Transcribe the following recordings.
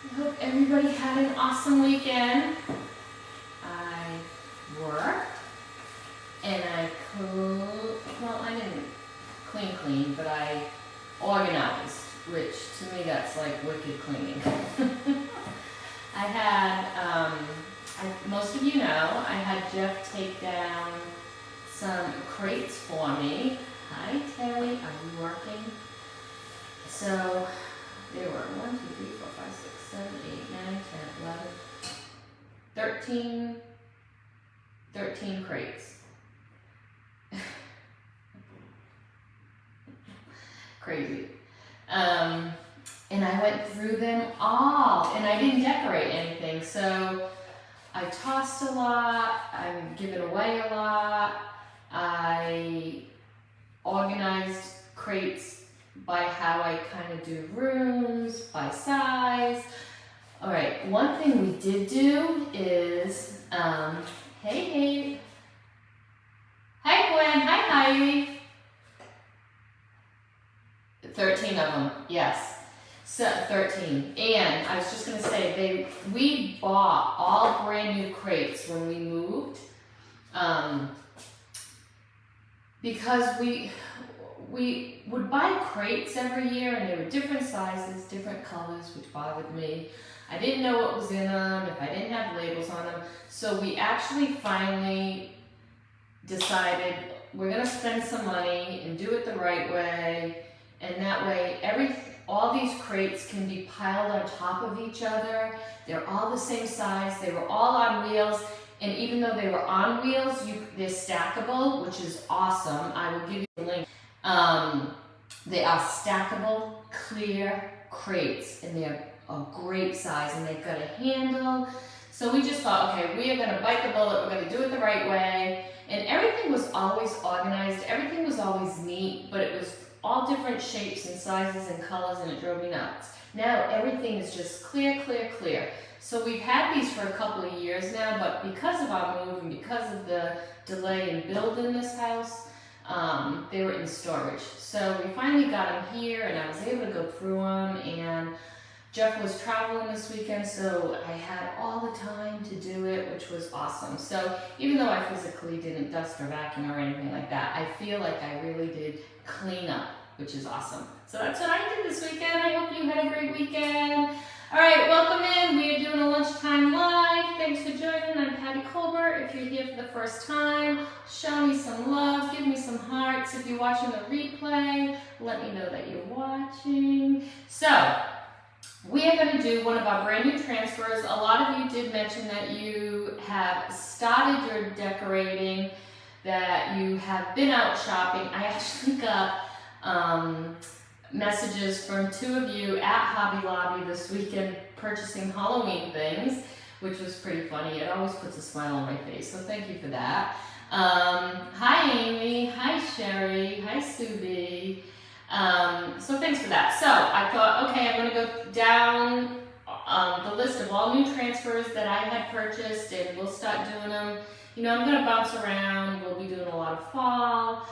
I hope everybody had an awesome weekend. I worked and I didn't clean, but I organized, which to me that's like wicked cleaning. I had, most of you know, I had Jeff take down some crates for me. Hi Terry, are you working? So there were 1, 2, 3, 4, 5, 6, 7, 8, 9, 10, 11, 13 crates. Crazy. And I went through them all, and I didn't decorate anything, so I tossed a lot, I'm giving away a lot, I organized crates by how I kind of do rooms, by size. All right, one thing we did do is, hey, hi Gwen, hi Heidi. 13 of them, yes. So 13, and I was just gonna say we bought all brand new crates when we moved, because we would buy crates every year and they were different sizes, different colors, which bothered me. I didn't know what was in them, if I didn't have labels on them. So we actually finally decided we're gonna spend some money and do it the right way. And that way, all these crates can be piled on top of each other. They're all the same size. They were all on wheels. And even though they were on wheels, they're stackable, which is awesome. I will give you a link. They are stackable, clear crates, and they're a great size, and they've got a handle. So we just thought, okay, we are gonna bite the bullet, we're gonna do it the right way. And everything was always organized, everything was always neat, but it was all different shapes and sizes and colors, and it drove me nuts. Now everything is just clear, clear, clear. So we've had these for a couple of years now, but because of our move and because of the delay in building this house, they were in storage. So we finally got them here, and I was able to go through them, and Jeff was traveling this weekend, so I had all the time to do it, which was awesome. So even though I physically didn't dust or vacuum or anything like that, I feel like I really did clean up, which is awesome. So that's what I did this weekend. I hope you had a great weekend. All right, welcome in. We are doing a lunchtime live. Thanks for joining. I'm Patti Colbert. If you're here for the first time, show me some love, give me some hearts. If you're watching the replay, let me know that you're watching. So we are going to do one of our brand new transfers. A lot of you did mention that you have started your decorating, that you have been out shopping. I actually got messages from 2 of you at Hobby Lobby this weekend purchasing Halloween things, which was pretty funny. It always puts a smile on my face, so thank you for that. Hi Amy, hi Sherry, hi Subi. So thanks for that. So I thought, okay, I'm going to go down the list of all new transfers that I had purchased, and we'll start doing them. You know, I'm going to bounce around. We'll be doing a lot of fall.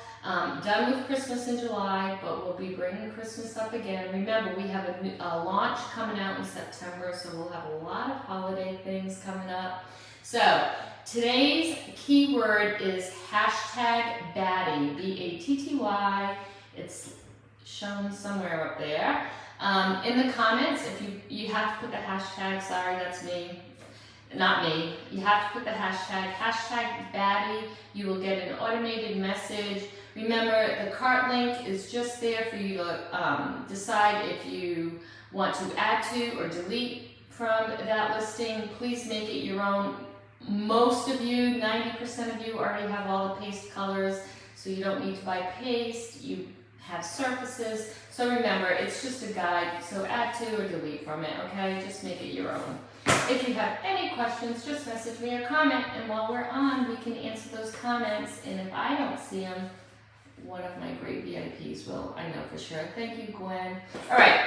Done with Christmas in July, but we'll be bringing Christmas up again. Remember, we have a launch coming out in September, so we'll have a lot of holiday things coming up. So today's keyword is hashtag Batty, B-A-T-T-Y. It's shown somewhere up there. In the comments, if you have to put the hashtag, sorry, that's me. Not me. You have to put the hashtag Batty. You will get an automated message. Remember, the cart link is just there for you to decide if you want to add to or delete from that listing. Please make it your own. Most of you, 90% of you, already have all the paste colors, so you don't need to buy paste. You have surfaces. So remember, it's just a guide, so add to or delete from it, okay? Just make it your own. If you have any questions, just message me or comment, and while we're on, we can answer those comments, and if I don't see them, one of my great VIPs will, I know for sure. Thank you, Gwen. All right,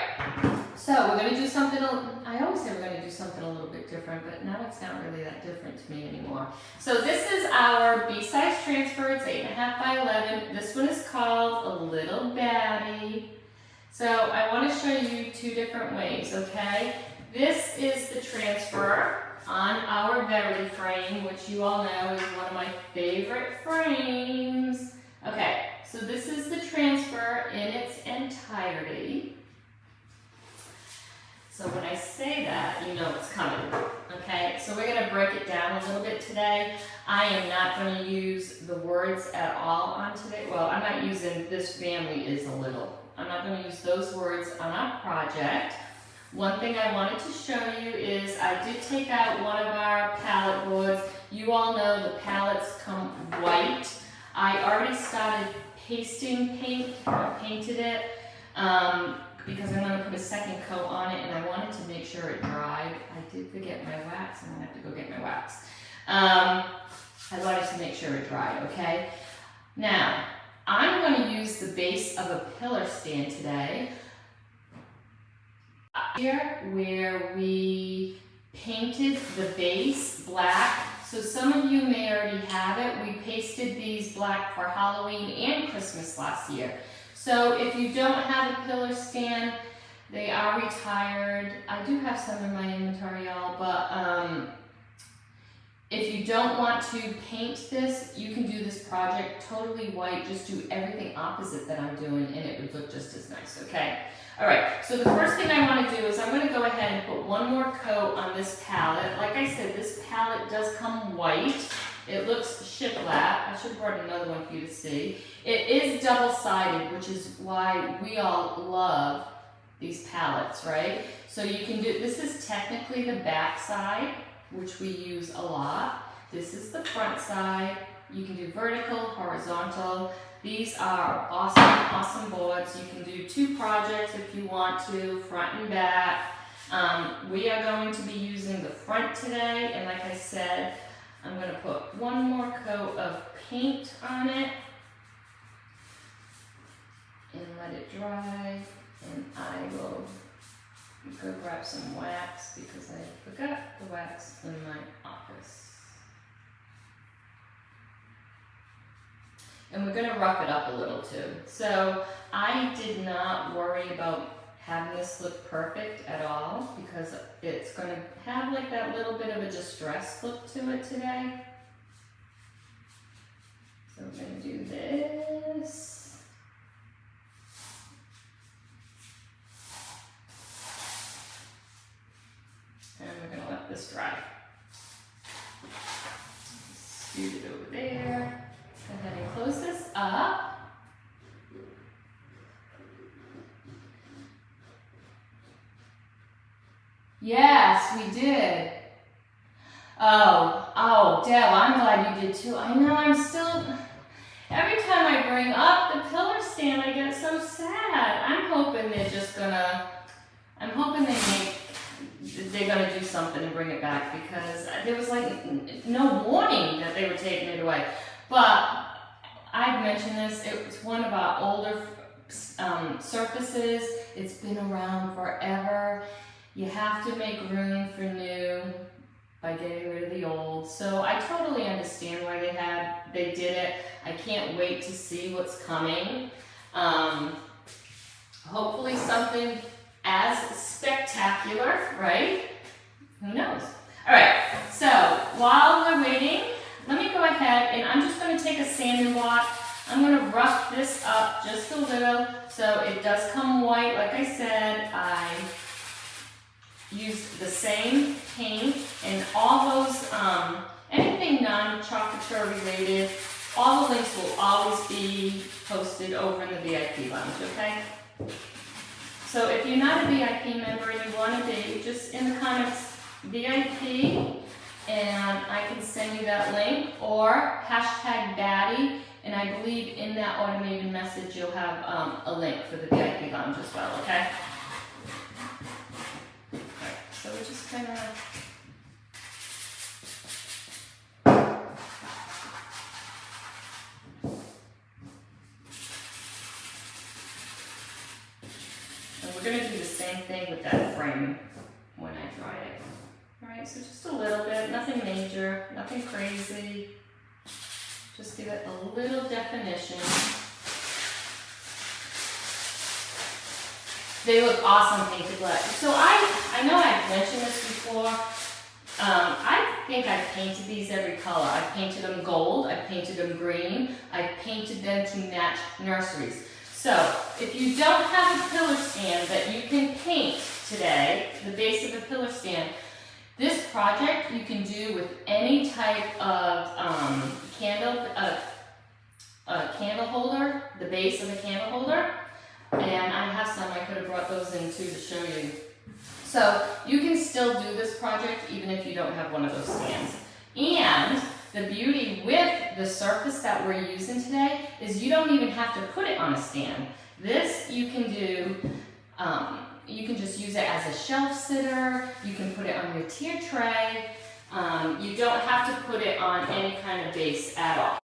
so we're going to do something, I always say we're going to do something a little bit different, but now it's not really that different to me anymore. So this is our B-size transfer. It's 8.5 by 11. This one is called a Little Batty. So I want to show you two different ways, okay? This is the transfer on our Verity frame, which you all know is one of my favorite frames. Okay, so this is the transfer in its entirety. So when I say that, you know it's coming, okay? So we're gonna break it down a little bit today. I am not gonna use the words at all on today. Well, I'm not using "this family is a little." I'm not gonna use those words on our project. One thing I wanted to show you is I did take out one of our palette boards. You all know the palettes come white. I already started pasting paint, I painted it. Because I'm going to put a second coat on it, and I wanted to make sure it dried. I did forget my wax. I'm going to have to go get my wax. I wanted to make sure it dried, okay? Now, I'm going to use the base of a pillar stand today. Here, where we painted the base black. So some of you may already have it. We pasted these black for Halloween and Christmas last year. So if you don't have a pillar stand, they are retired. I do have some in my inventory, y'all, but if you don't want to paint this, you can do this project totally white. Just do everything opposite that I'm doing, and it would look just as nice, okay? All right, so the first thing I want to do is I'm going to go ahead and put one more coat on this palette. Like I said, this palette does come white. It looks shiplap. I should have brought another one for you to see. It is double-sided, which is why we all love these palettes, right? So you can do, this is technically the back side, which we use a lot. This is the front side. You can do vertical, horizontal. These are awesome, awesome boards. You can do two projects if you want to, front and back. We are going to be using the front today, and like I said, I'm going to put one more coat of paint on it and let it dry, and I will go grab some wax because I forgot the wax in my office. And we're going to rough it up a little too. So I did not worry about having this look perfect at all because it's going to have like that little bit of a distressed look to it today. So we're going to do this. And we're going to let this dry. Scoot it over there. Go ahead and close this up. Yes, we did. Oh, Deb, I'm glad you did too. I know, I'm still, every time I bring up the pillar stand, I get so sad. I'm hoping they're just gonna, I'm hoping they're gonna do something and bring it back because there was like no warning that they were taking it away. But I've mentioned this, it was one of our older surfaces. It's been around forever. You have to make room for new by getting rid of the old. So I totally understand why they did it. I can't wait to see what's coming. Hopefully something as spectacular, right? Who knows? All right, so while we're waiting, let me go ahead and I'm just going to take a sanding block. I'm going to rough this up just a little so it does come white. Like I said, I used the same paint and all those, anything non-chocolate related, all the links will always be posted over in the VIP lounge, okay? So if you're not a VIP member and you want to be, just in the comments, VIP, and I can send you that link, or hashtag Batty, and I believe in that automated message you'll have a link for the VIP lounge as well, okay? So we just kind of and we're going to do the same thing with that frame when I dry it. Alright, so just a little bit, nothing major, nothing crazy. Just give it a little definition. They look awesome painted black. So I know I've mentioned this before. I think I've painted these every color. I've painted them gold, I've painted them green, I've painted them to match nurseries. So if you don't have a pillar stand that you can paint today, the base of a pillar stand, this project you can do with any type of candle holder, the base of a candle holder. And I have some, I could have brought those in too to show you. So you can still do this project even if you don't have one of those stands. And the beauty with the surface that we're using today is you don't even have to put it on a stand. This you can do, you can just use it as a shelf sitter, you can put it on your tier tray, you don't have to put it on any kind of base at all.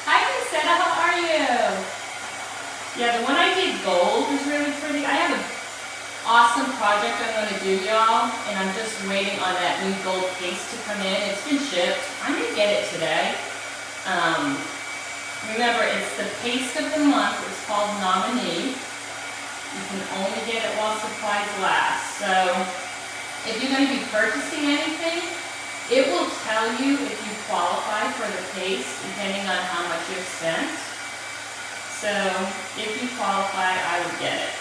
Hi Priscilla, how are you? Yeah, the one I did gold was really pretty. I have an awesome project I'm going to do, y'all, and I'm just waiting on that new gold paste to come in. It's been shipped. I'm going to get it today. Remember, it's the paste of the month. It's called Nominee. You can only get it while supplies last. So if you're going to be purchasing anything, it will tell you if you qualify for the paste depending on how much you've spent. So if you qualify, I would get it.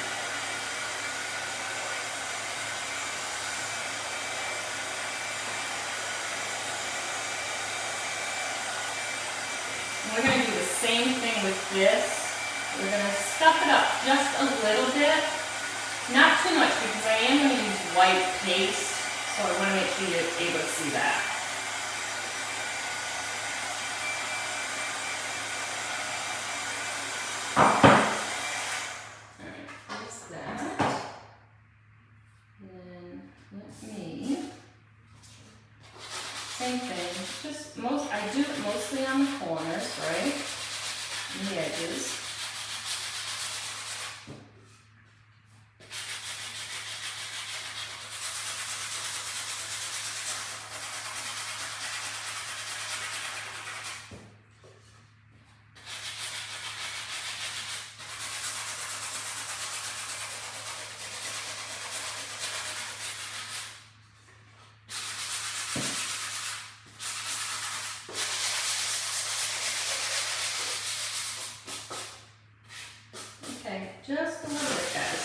And we're going to do the same thing with this. We're going to stuff it up just a little bit. Not too much because I am going to use white paste, so I want to make sure you're able to see that. Same thing, just I do it mostly on the corners, right? And the edges. Okay, just a little bit, guys.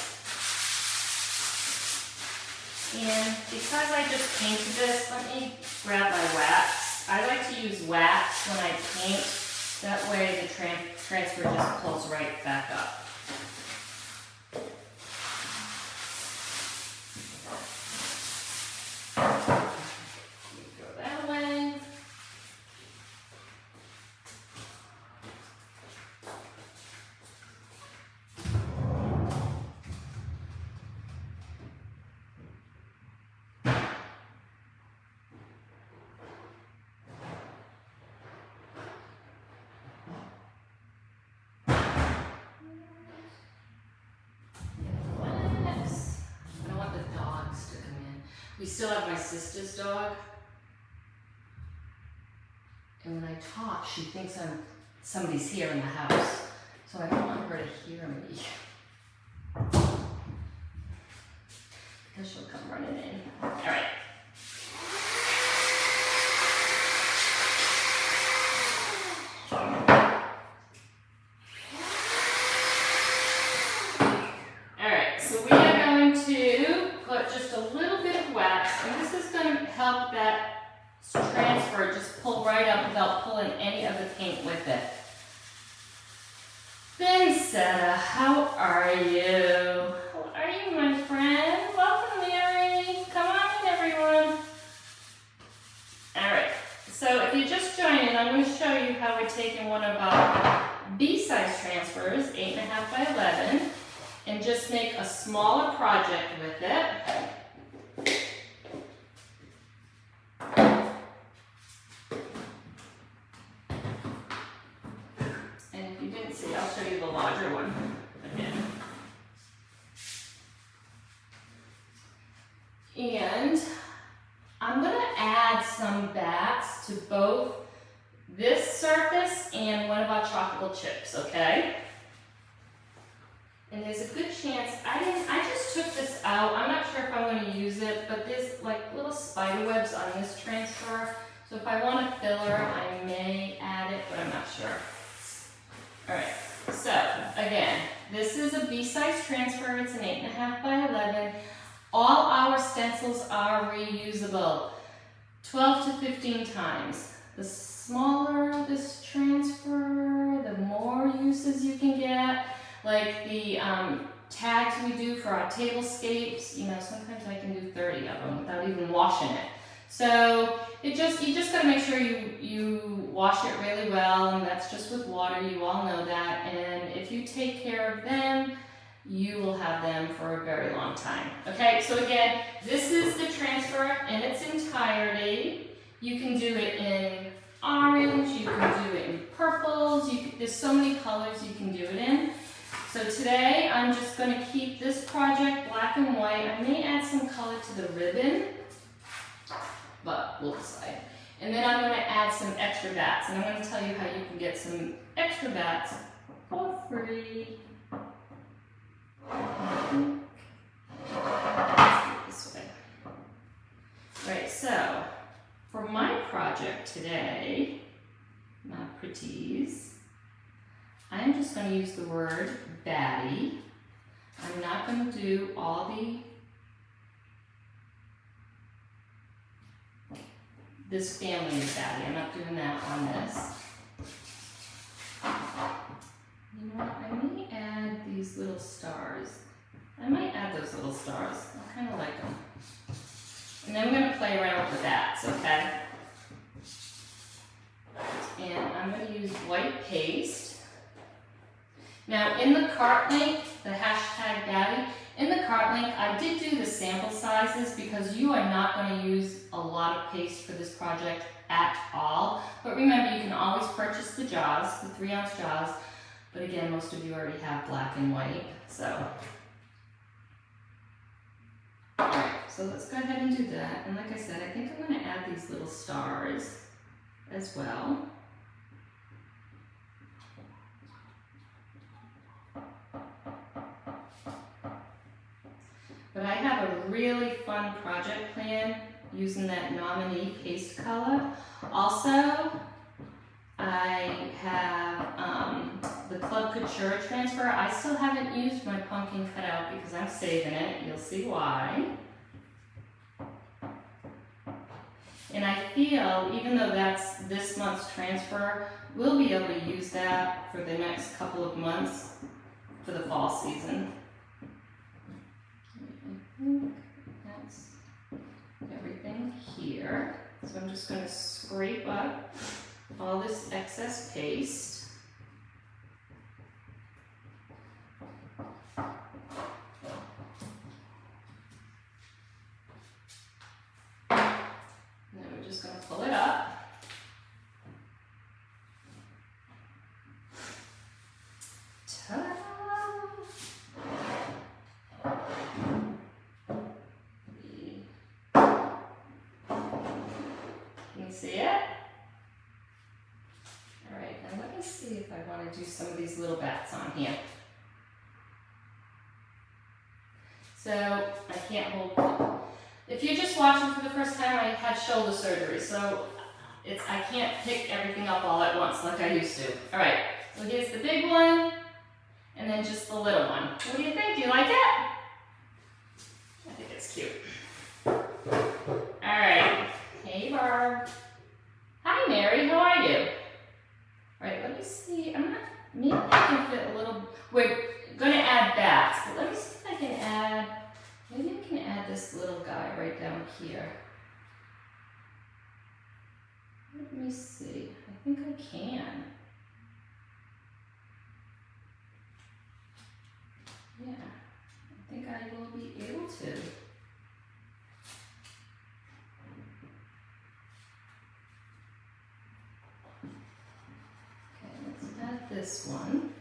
And because I just painted this, let me grab my wax. I like to use wax when I paint. That way the transfer just pulls right back up. Go that way. We still have my sister's dog, and when I talk, she thinks somebody's here in the house, so I don't want her to hear me, because she'll come running in. All right. Help that transfer just pull right up without pulling any of the paint with it. Vincetta, how are you? How are you, my friend? Welcome, Mary. Come on in, everyone. All right, so if you're just joining, I'm going to show you how we're taking one of our B-size transfers, 8.5 by 11, and just make a smaller project with it. I'll show you the larger one again. And I'm going to add some backs to both this surface and one of our chocolate chips, okay? And there's a good chance, I just took this out. I'm not sure if I'm going to use it, but there's like little spider webs on this transfer. So if I want a filler, I may add it, but I'm not sure. All right, so again, this is a B-size transfer. It's an 8.5 by 11. All our stencils are reusable 12 to 15 times. The smaller this transfer, the more uses you can get. Like the tags we do for our tablescapes, you know, sometimes I can do 30 of them without even washing it. So you just gotta make sure you wash it really well, and that's just with water, you all know that. And if you take care of them, you will have them for a very long time. Okay, so again, this is the transfer in its entirety. You can do it in orange, you can do it in purples, there's so many colors you can do it in. So today I'm just going to keep this project black and white. I may add some color to the ribbon, but we'll decide. And then I'm going to add some extra bats, and I'm going to tell you how you can get some extra bats for free. Let's do it this way. Right, so for my project today, my pretties, I'm just going to use the word Batty. I'm not going to do all this family of Batty. I'm not doing that on this. You know what? I may add these little stars. I might add those little stars. I kind of like them. And then we're going to play around with the bats, okay? And I'm going to use white paste. Now in the cart link, the hashtag Batty, in the cart link I did do the sample sizes because you are not going to use a lot of paste for this project at all. But remember, you can always purchase the jars, the 3-ounce jars. But again, most of you already have black and white, so. Alright, so let's go ahead and do that. And like I said, I think I'm going to add these little stars as well. But I have a really fun project plan using that nominee paste color. Also, I have the Club Couture transfer. I still haven't used my pumpkin cutout because I'm saving it. You'll see why. And I feel, even though that's this month's transfer, we'll be able to use that for the next couple of months for the fall season. I think that's everything here. So I'm just going to scrape up all this excess paste. And then we're just going to pull it up. Ta-da! Can you see it? All right, now let me see if I want to do some of these little bats on here. So I can't hold them. If you're just watching for the first time, I had shoulder surgery, so I can't pick everything up all at once like I used to. All right, so here's the big one, and then just the little one. What do you think? Do you like it? I think it's cute. All right. Hey, Barb. Hi, Mary. How are you? All right, let me see. Maybe I can fit a little. We're going to add bats, but let me see if I can add. Maybe I can add this little guy right down here. Let me see. I think I can. Yeah, I think I will be able to. Okay, let's add this one.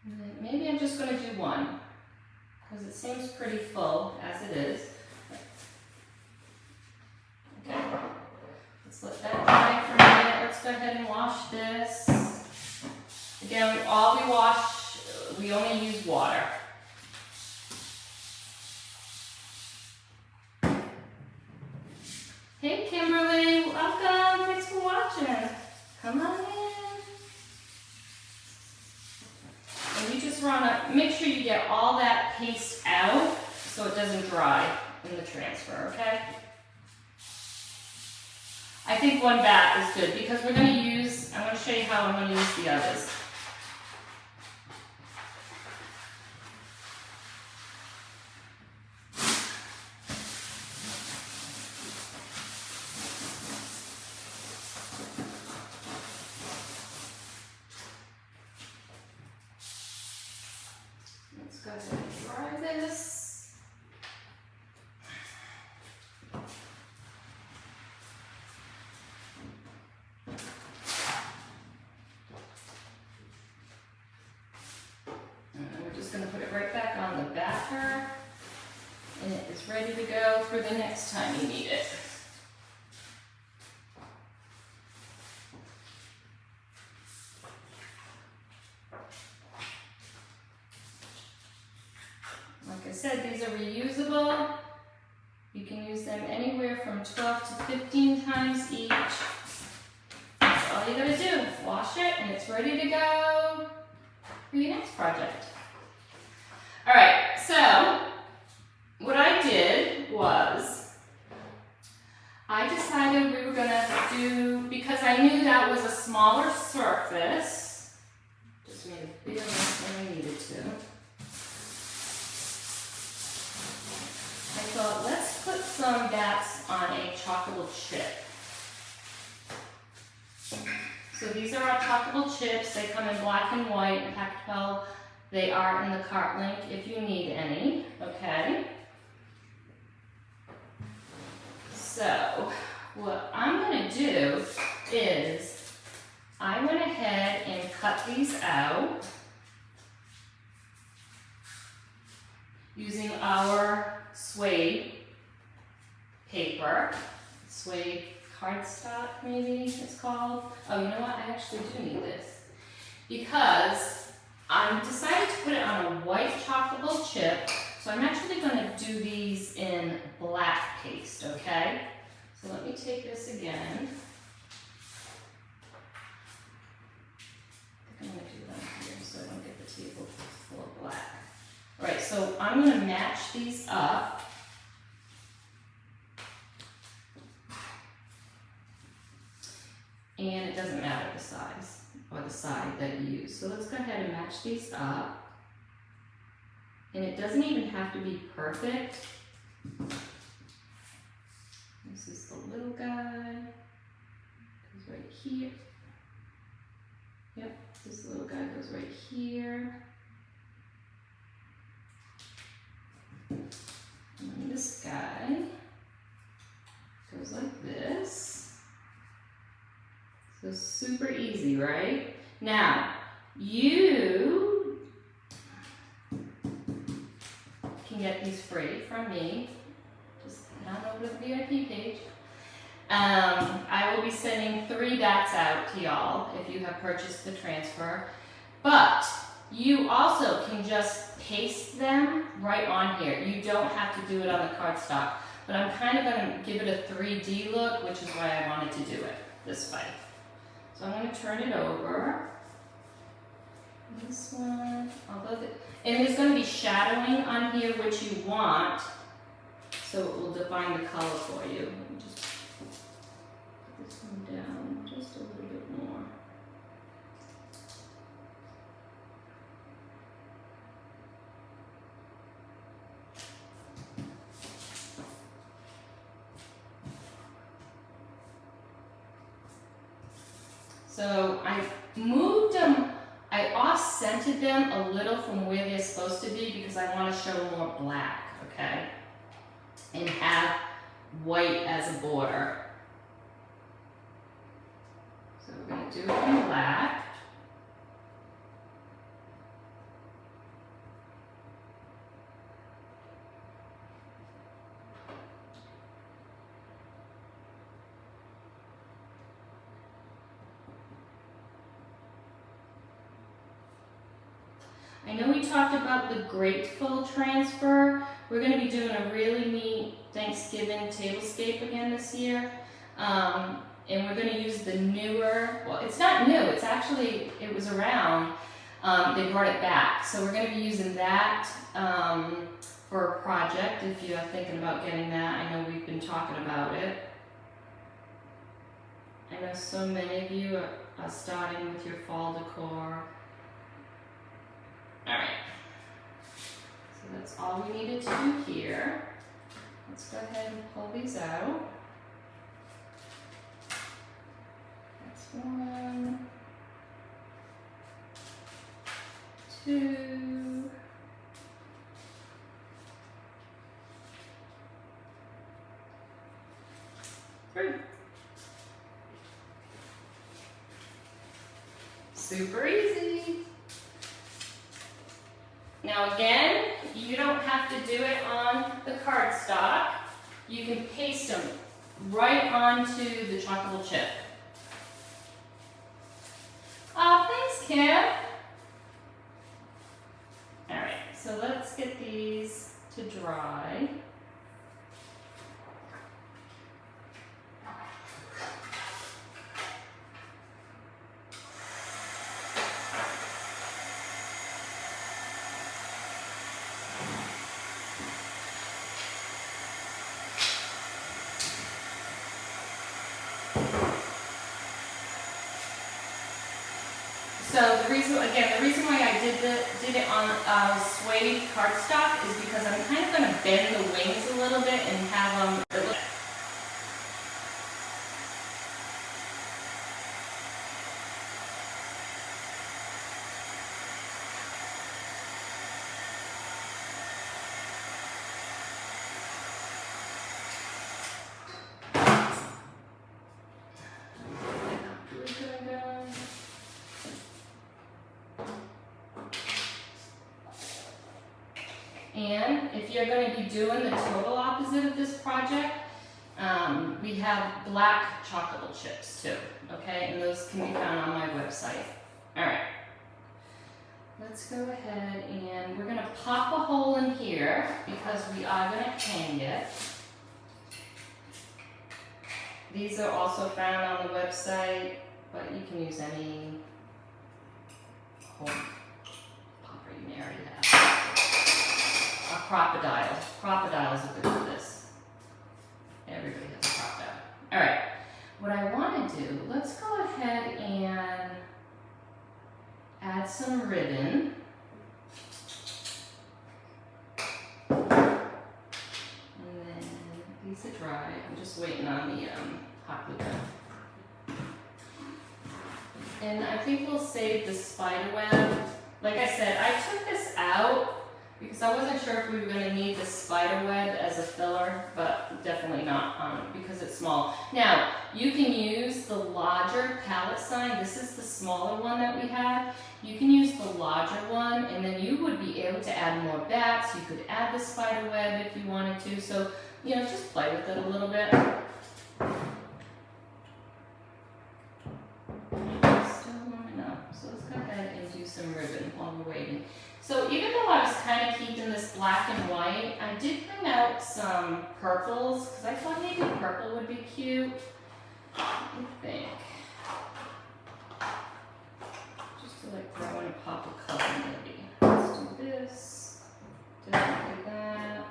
And then maybe I'm just going to do one because it seems pretty full as it is. Okay, let's let that dry for a minute. Let's go ahead and wash this. Again, all we wash, we only use water. Hey Kimberly, welcome. Thanks for watching. Come on in. And you just want to make sure you get all that paste out so it doesn't dry in the transfer, okay? I think one bat is good because we're going to use, I'm going to show you how I'm going to use the others. Let's go ahead and dry this. Going to put it right back on the batter, and it is ready to go for the next time you need it. Like I said, these are reusable. You can use them anywhere from 12 to 15 times each. That's all you gotta do. Wash it, and it's ready to go for your next project. All right, so what I did was I decided we were gonna do, because I knew that was a smaller surface, just made a bigger mess than I needed to. I thought, let's put some bats on a chocolate chip. So these are our chocolate chips. They come in black and white and Pactel. They are in the cart link if you need any, okay? So what I'm going to do is I went ahead and cut these out using our suede paper, suede cardstock maybe it's called. Oh, you know what? I actually do need this because I decided to put it on a white chocolate chip, so I'm actually going to do these in black paste, okay? So let me take this again. I think I'm going to do that here so I don't get the table full of black. All right, so I'm going to match these up. And it doesn't matter the size or the side that you use. So let's go ahead and match these up. And it doesn't even have to be perfect. This is the little guy. Goes right here. Yep, this little guy goes right here. And then this guy goes like this. So super easy, right? Now, you can get these free from me. Just head on over to the VIP page. I will be sending 3 bats out to y'all if you have purchased the transfer. But you also can just paste them right on here. You don't have to do it on the cardstock. But I'm kind of going to give it a 3D look, which is why I wanted to do it this way. So I'm going to turn it over. This one, and there's going to be shadowing on here which you want, so it will define the color for you. Let me just put this one down just a little bit more. So I moved them, I off-centered them a little from where they're supposed to be because I want to show more black, okay? And have white as a border. So we're going to do it in black. I know we talked about the grateful transfer. We're going to be doing a really neat Thanksgiving tablescape again this year. And we're going to use the newer, well, it's not new, it's actually, it was around. They brought it back. So we're going to be using that for a project if you are thinking about getting that. I know we've been talking about it. I know so many of you are starting with your fall decor. Alright, so that's all we needed to do here. Let's go ahead and pull these out. That's 1, 2, 3. Super easy. Now again, you don't have to do it on the cardstock. You can paste them right onto the chocolate chip. Oh, thanks, Kim. All right, so let's get these to dry. So the reason why I did it on suede cardstock is because I'm kind of going to bend the wings a little bit and have them. And if you're going to be doing the total opposite of this project, we have black chocolate chips too, okay? And those can be found on my website. All right, let's go ahead and we're going to pop a hole in here because we are going to hang it. These are also found on the website, but you can use any hole popper you may already have. A crocodile. Crocodiles are good for this. Everybody has a crocodile. All right. What I want to do, let's go ahead and add some ribbon. And then these are dry. I'm just waiting on the hot glue gun. And I think we'll save the spider web. Like I said, I took this out because I wasn't sure if we were going to need the spider web as a filler, but definitely not because it's small. Now, you can use the larger palette sign. This is the smaller one that we have. You can use the larger one, and then you would be able to add more bats. You could add the spider web if you wanted to. So, you know, just play with it a little bit. Still warm enough. So let's go ahead and do some ribbon while we're waiting. So even though I was kind of keeping this black and white, I did bring out some purples because I thought maybe purple would be cute. Let me think. Just to like throw in a pop of color maybe. Let's do this. Definitely that.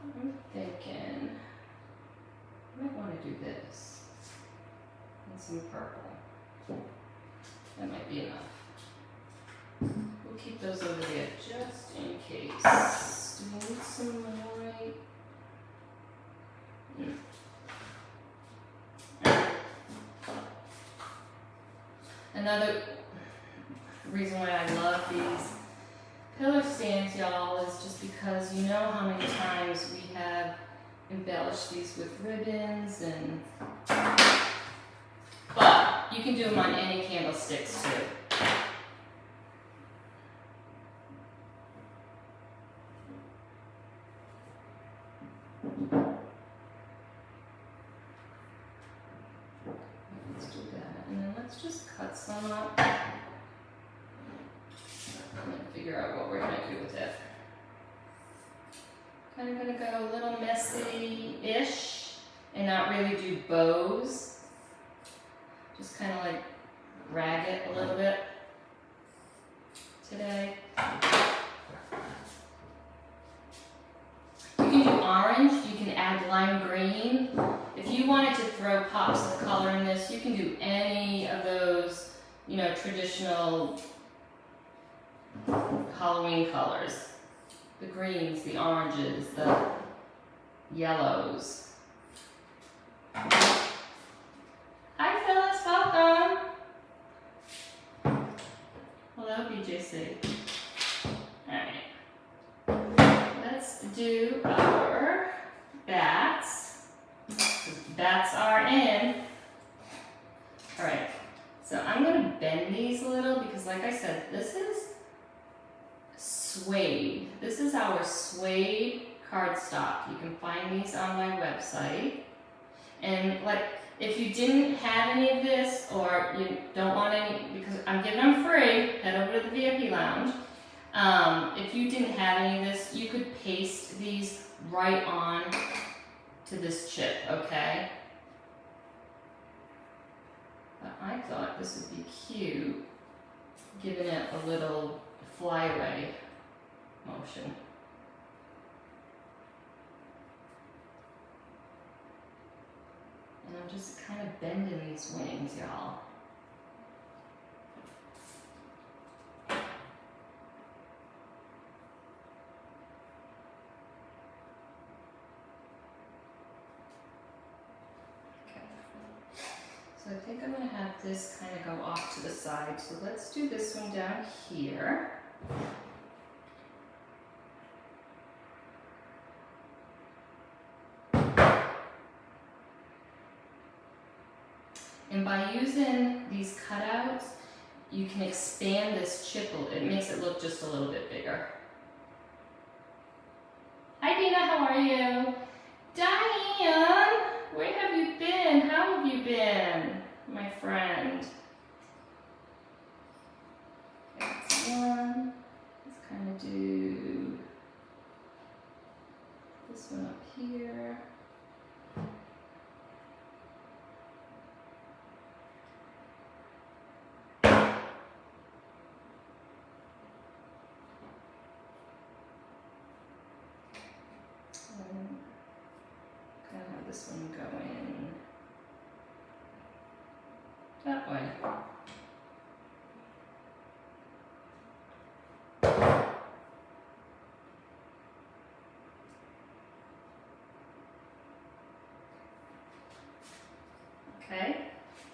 I'm thinking I might want to do this and some purple. That might be enough. We'll keep those over there just in case. Do we need some more right? Another reason why I love these pillar stands, y'all, is just because you know how many times we have embellished these with ribbons and, but you can do them on any candlesticks too. cut some up. I'm gonna figure out what we're gonna do with it. Kind of gonna go a little messy-ish and not really do bows. Just kind of like rag it a little bit today. You can do orange, you can add lime green. If you wanted to throw pops of color in this, you can do any of those, you know, traditional Halloween colors. The greens, the oranges, the yellows. Hi Phyllis, welcome. Hello BJC. Alright. Let's do our bats. Bats are in. Alright. So I'm going to bend these a little because like I said, this is suede. This is our suede cardstock. You can find these on my website. And like, if you didn't have any of this or you don't want any, because I'm giving them free, head over to the VIP lounge. If you didn't have any of this, you could paste these right on to this chip, okay? But I thought this would be cute, giving it a little flyaway motion. And I'm just kind of bending these wings, y'all. Okay. So I think I'm going to have this kind of go off to the side. So let's do this one down here. And by using these cutouts, you can expand this chip. It makes it look just a little bit bigger. Hi Dina, how are you? Diane, where have you been? How have you been, my friend? Okay, that's one. Let's kind of do this one up here. Kind of have this one going that way. Okay,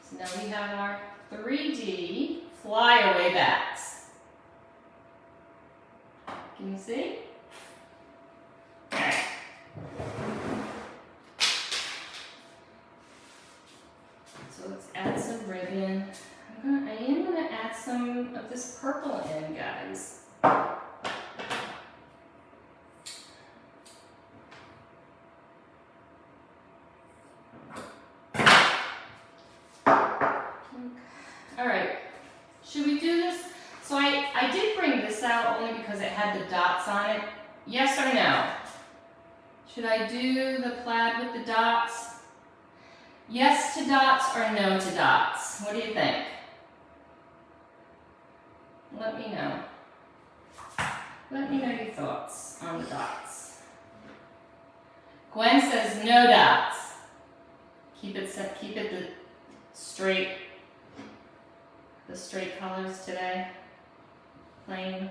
so now we have our 3D flyaway bats. Can you see? Let's add some ribbon. I am going to add some of this purple in, guys. Alright, should we do this? So I did bring this out only because it had the dots on it. Yes or no? Should I do the plaid with the dots? Yes to dots or no to dots? What do you think? Let me know. Let me know your thoughts on the dots. Gwen says no dots. Keep it the straight colors today. Plain.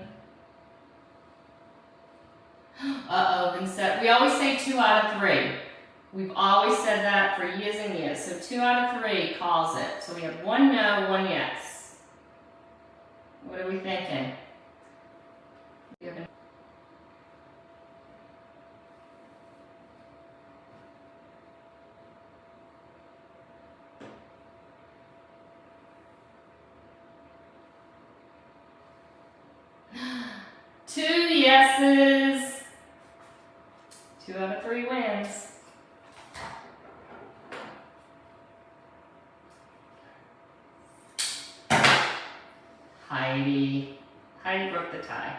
Uh-oh, Vincent. We always say 2 out of 3. We've always said that for years and years. So 2 out of 3 calls it. So we have 1 no, 1 yes. What are we thinking? Two yeses. 2 out of 3 wins. I broke the tie.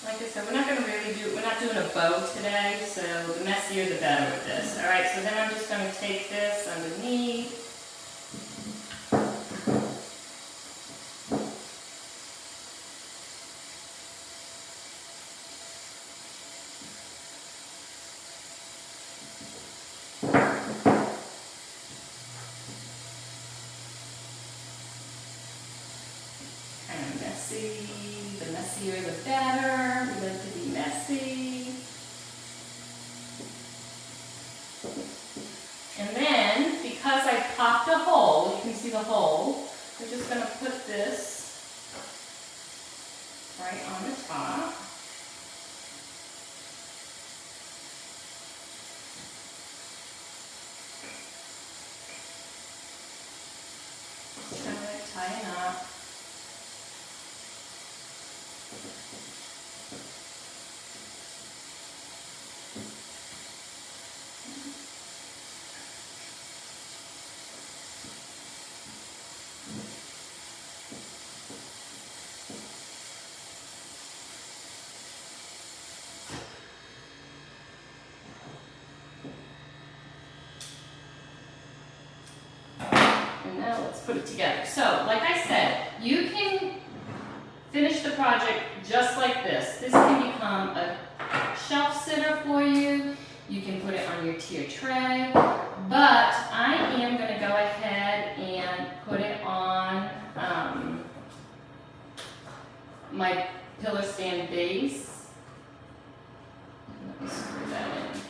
Like I said, we're not doing a bow today, so the messier the better with this. All right, so then I'm just going to take this underneath. Kind of messy. The messier the better. We like to be messy. And then, because I popped a hole, you can see the hole, we're just going to put this right on the top. Just kind of like tying up. And now let's put it together. So, like I said, you can finish the project just like this. This can become a shelf sitter for you. You can put it on your tier tray. But I am going to go ahead and put it on my pillar stand base. Let me screw that in.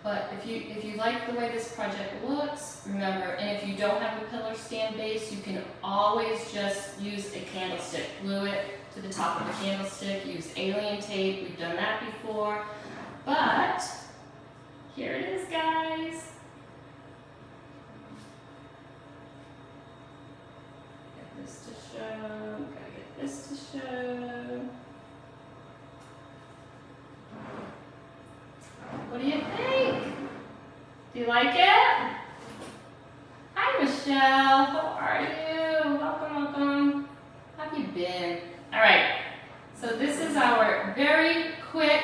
But if you like the way this project looks, remember, and if you don't have a pillar stand base, you can always just use a candlestick. Glue it to the top of the candlestick, use alien tape, we've done that before. But, here it is, guys. Get this to show, gotta get this to show. What do you think? Do you like it? Hi, Michelle. How are you? Welcome, welcome. How have you been? All right. So this is our very quick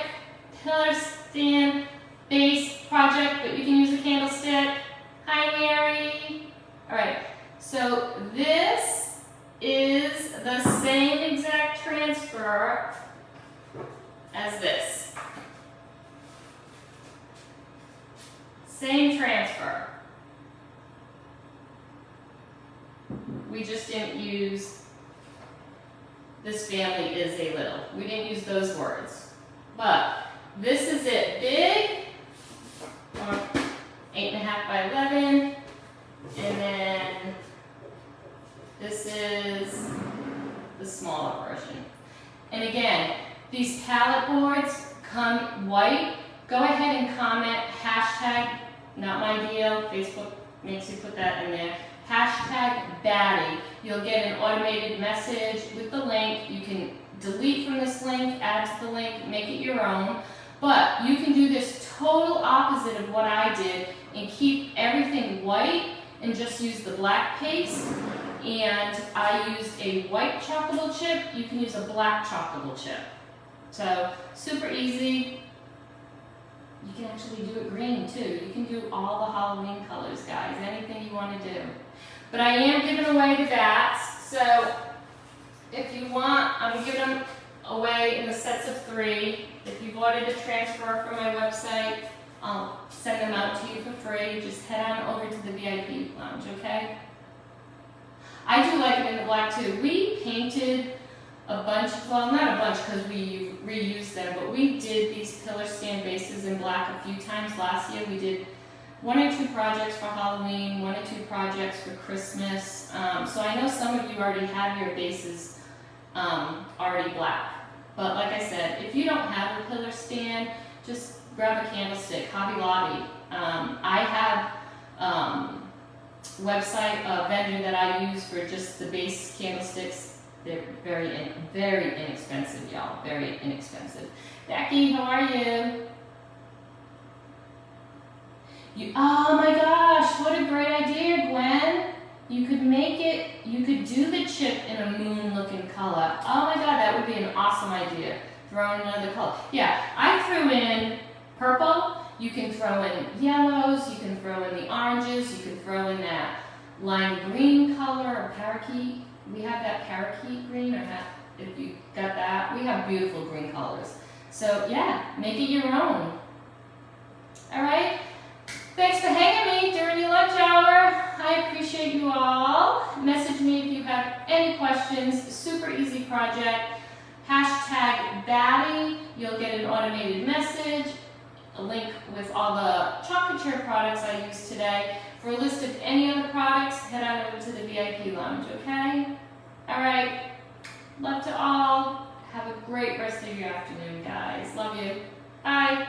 pillar stand base project, but you can use a candlestick. Hi, Mary. All right. So this is the same exact transfer as this. Same transfer. We just didn't use, this family is a little. We didn't use those words. But this is it, big, 8.5 by 11, and then this is the smaller version. And again, these palette boards come white. Go ahead and comment hashtag, not my deal, Facebook makes you put that in there, hashtag Batty. You'll get an automated message with the link. You can delete from this link, add to the link, make it your own. But you can do this total opposite of what I did and keep everything white and just use the black paste. And I used a white chocolate chip. You can use a black chocolate chip. So super easy. You can actually do it green too. You can do all the Halloween colors, guys. Anything you want to do. But I am giving away the bats. So if you want, I'm giving them away in the sets of 3. If you've ordered a transfer from my website, I'll send them out to you for free. Just head on over to the VIP lounge, okay? I do like it in the black too. We painted a bunch, well not a bunch because we reused them, but we did these pillar stand bases in black a few times last year. We did 1 or 2 projects for Halloween, 1 or 2 projects for Christmas. So I know some of you already have your bases already black. But like I said, if you don't have a pillar stand, just grab a candlestick, Hobby Lobby. I have website vendor that I use for just the base candlesticks. They're very, very inexpensive, y'all. Very inexpensive. Becky, how are you? Oh my gosh, what a great idea, Gwen. You could make it, you could do the chip in a moon-looking color. Oh my god, that would be an awesome idea. Throw in another color. Yeah, I threw in purple. You can throw in yellows. You can throw in the oranges. You can throw in that lime green color or parakeet. We have that parakeet green, or if you got that. We have beautiful green colors. So yeah, make it your own. All right. Thanks for hanging me during your lunch hour. I appreciate you all. Message me if you have any questions. Super easy project. Hashtag Batty. You'll get an automated message. A link with all the chocolate chair products I used today. For a list of any other products, head on over to the VIP lounge, okay? All right. Love to all. Have a great rest of your afternoon, guys. Love you. Bye.